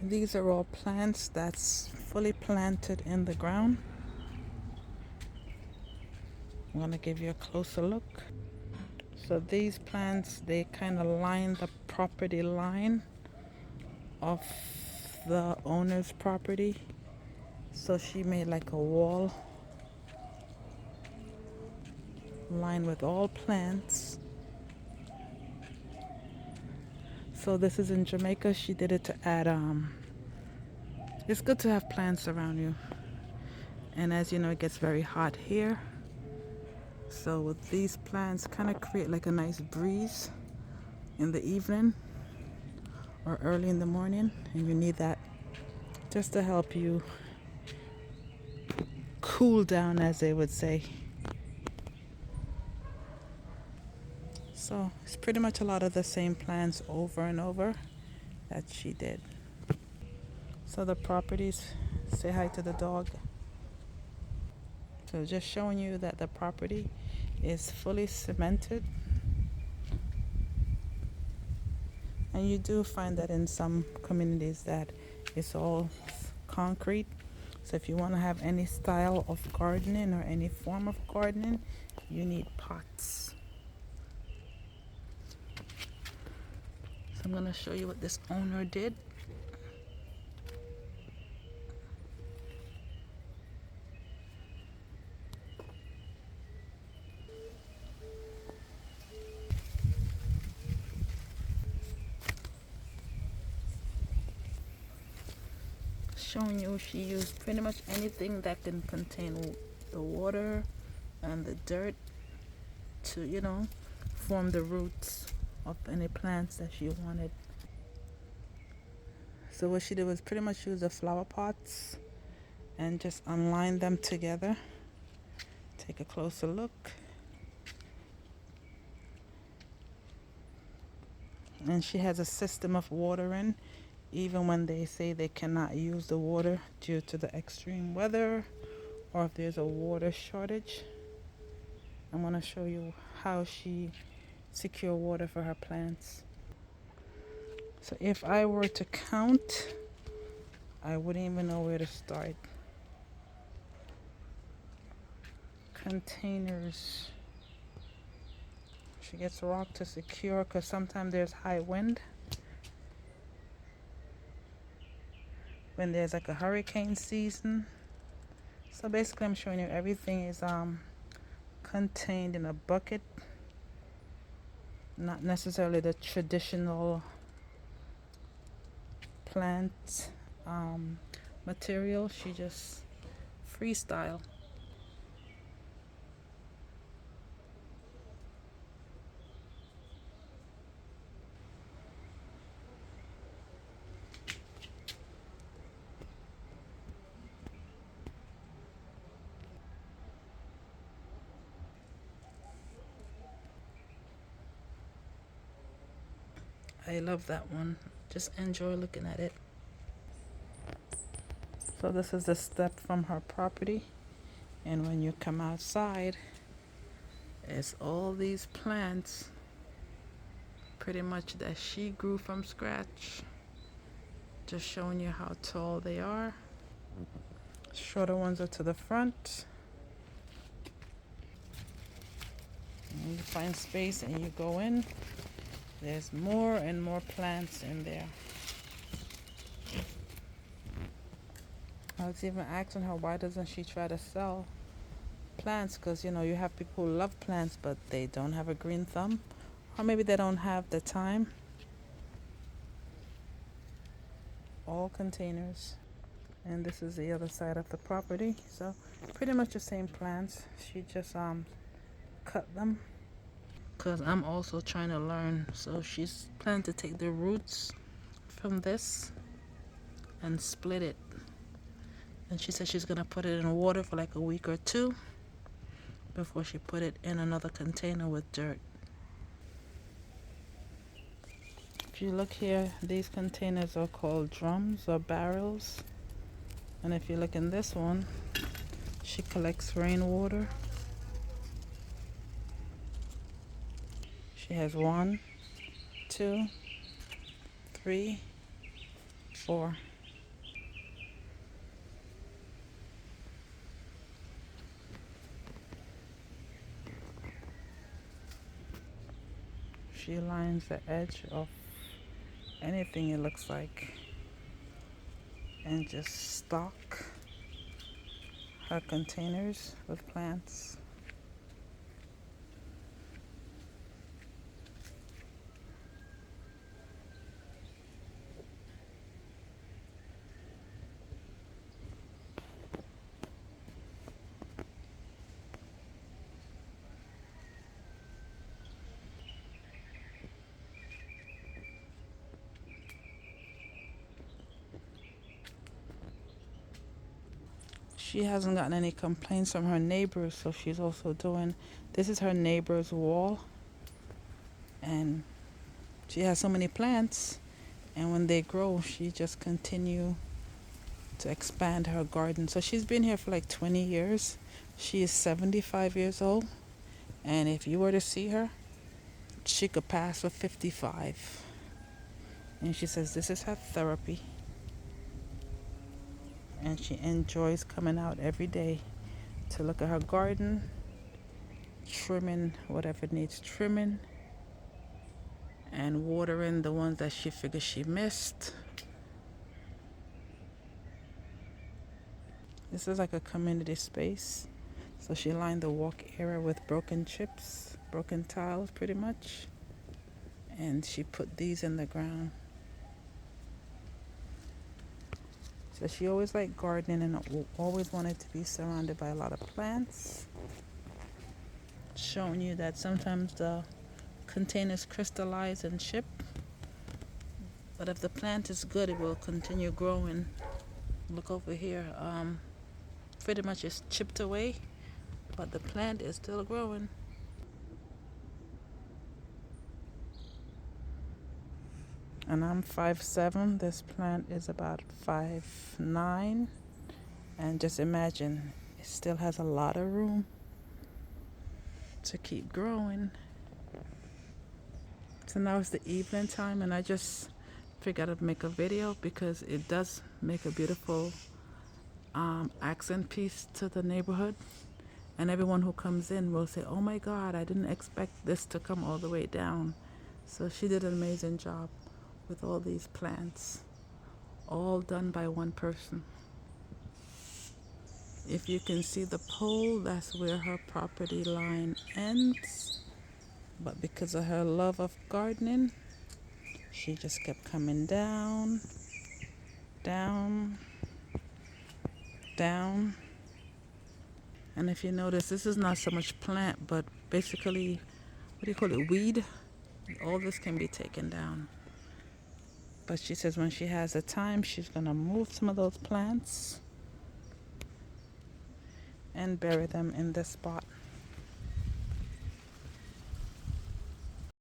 These are all plants that's fully planted in the ground. I'm going to give you a closer look. So these plants, they kind of line the property line of the owner's property. So she made like a wall lined with all plants. So this is in Jamaica. She did it to add it's good to have plants around you. And as you know, it gets very hot here. So with these plants, kind of create like a nice breeze in the evening or early in the morning, and you need that just to help you cool down, as they would say. So it's pretty much a lot of the same plants over and over that she did. So the properties, say hi to the dog. So just showing you that the property is fully cemented. And you do find that in some communities that it's all concrete. So if you want to have any style of gardening or any form of gardening, you need pots. So I'm going to show you what this owner did. Showing you she used pretty much anything that can contain the water and the dirt to, form the roots of any plants that she wanted. So what she did was pretty much use the flower pots and just unline them together. Take a closer look. And she has a system of watering even when they say they cannot use the water due to the extreme weather or if there's a water shortage. I'm going to show you how she secure water for her plants. So if I were to count, I wouldn't even know where to start. Containers. She gets rock to secure because sometimes there's high wind. When there's like a hurricane season. So basically I'm showing you everything is contained in a bucket. Not necessarily the traditional plant material. She just freestyle. I love that one. Just enjoy looking at it. So this is the step from her property. And when you come outside, it's all these plants pretty much that she grew from scratch. Just showing you how tall they are. Shorter ones are to the front. And you find space and you go in. There's more and more plants in there. I was even asking her why doesn't she try to sell plants, because you have people who love plants but they don't have a green thumb, or maybe they don't have the time. All containers. And this is the other side of the property. So pretty much the same plants. She just cut them. Because I'm also trying to learn. So she's planning to take the roots from this and split it. And she said she's going to put it in water for like a week or two before she put it in another container with dirt. If you look here, these containers are called drums or barrels. And if you look in this one, she collects rainwater. She has 1, 2, 3, 4. she lines the edge of anything it looks like and just stock her containers with plants. She hasn't gotten any complaints from her neighbors, so she's also doing, this is her neighbor's wall, and she has so many plants, and when they grow, she just continue to expand her garden. So she's been here for like 20 years. She is 75 years old, and if you were to see her, she could pass for 55. And she says this is her therapy, and she enjoys coming out every day to look at her garden, trimming whatever needs trimming, and watering the ones that she figures she missed. This is like a community space. So she lined the walk area with broken chips, broken tiles pretty much. And she put these in the ground. So she always liked gardening and always wanted to be surrounded by a lot of plants. Showing you that sometimes the containers crystallize and chip. But if the plant is good, it will continue growing. Look over here. Pretty much it's chipped away, but the plant is still growing. And I'm 5'7". This plant is about 5'9". And just imagine, it still has a lot of room to keep growing. So now it's the evening time, and I just figured I'd make a video because it does make a beautiful accent piece to the neighborhood. And everyone who comes in will say, oh my God, I didn't expect this to come all the way down. So she did an amazing job with all these plants, all done by one person. If you can see the pole, that's where her property line ends. But because of her love of gardening, she just kept coming down, down, down. And if you notice, this is not so much plant, but basically, what do you call it, weed? All this can be taken down. But she says when she has the time, she's going to move some of those plants and bury them in this spot.